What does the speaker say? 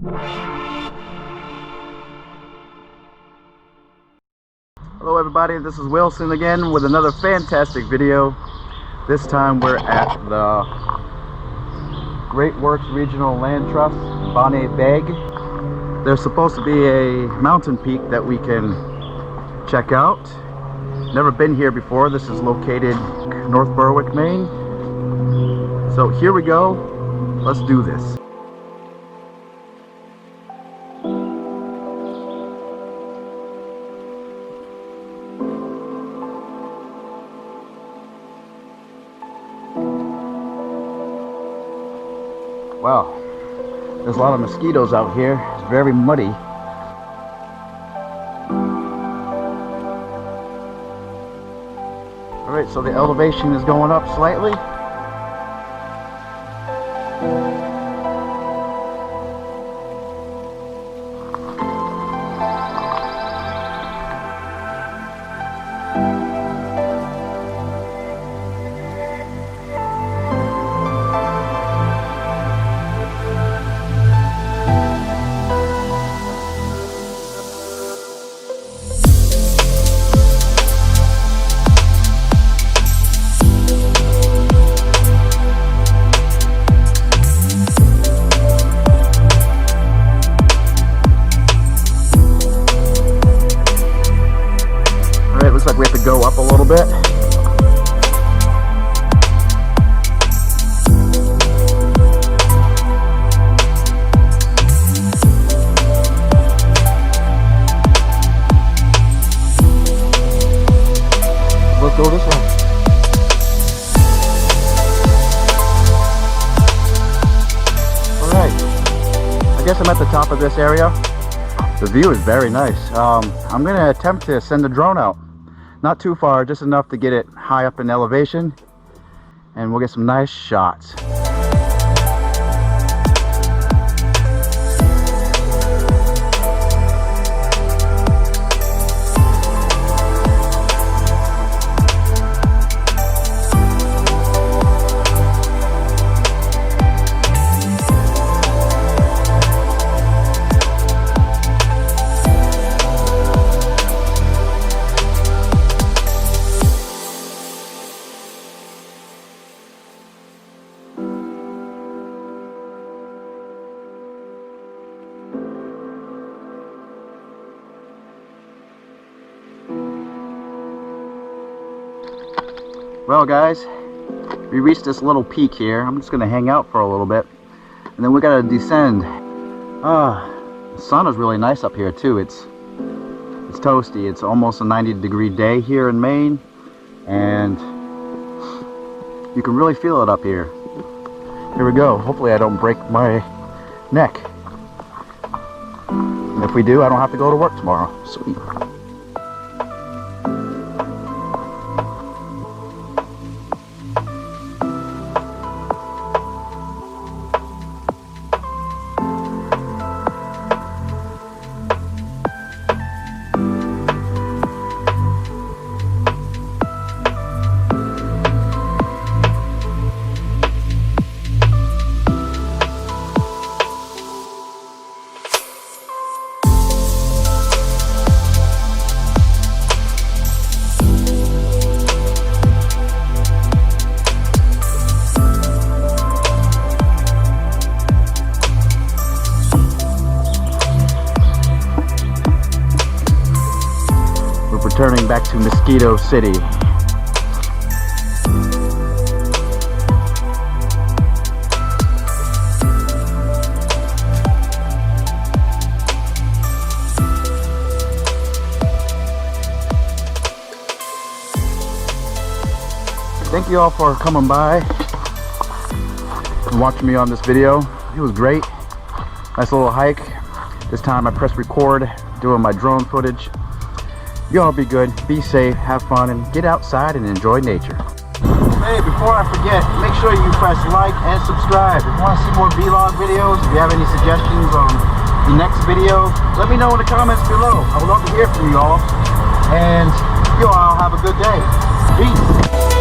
Hello everybody, this is Wilson again with another fantastic video. This time we're at the Great Works Regional Land Trust, Bauneg Beg. There's supposed to be a mountain peak that we can check out. Never been here before. This is located North Berwick, Maine. So here we go. Let's do this. Wow, there's a lot of mosquitoes out here. It's very muddy. Alright, so the elevation is going up slightly. Looks like we have to go up a little bit. Let's go this way. Alright, I guess I'm at the top of this area. The view is very nice. I'm going to attempt to send the drone out. Not too far, just enough to get it high up in elevation, and we'll get some nice shots. Well guys, we reached this little peak here. I'm just gonna hang out for a little bit and then we gotta descend. The sun is really nice up here too. It's toasty. It's almost a 90-degree day here in Maine, and you can really feel it up here. Here we go. Hopefully I don't break my neck. And if we do, I don't have to go to work tomorrow. Sweet. Returning back to Mosquito City. Thank you all for coming by and watching me on this video. It was great. Nice little hike. This time I pressed record doing my drone footage. You all be good, be safe, have fun, and get outside and enjoy nature. Hey, before I forget, make sure you press like and subscribe. If you want to see more vlog videos, if you have any suggestions on the next video, let me know in the comments below. I would love to hear from you all. And you all have a good day. Peace.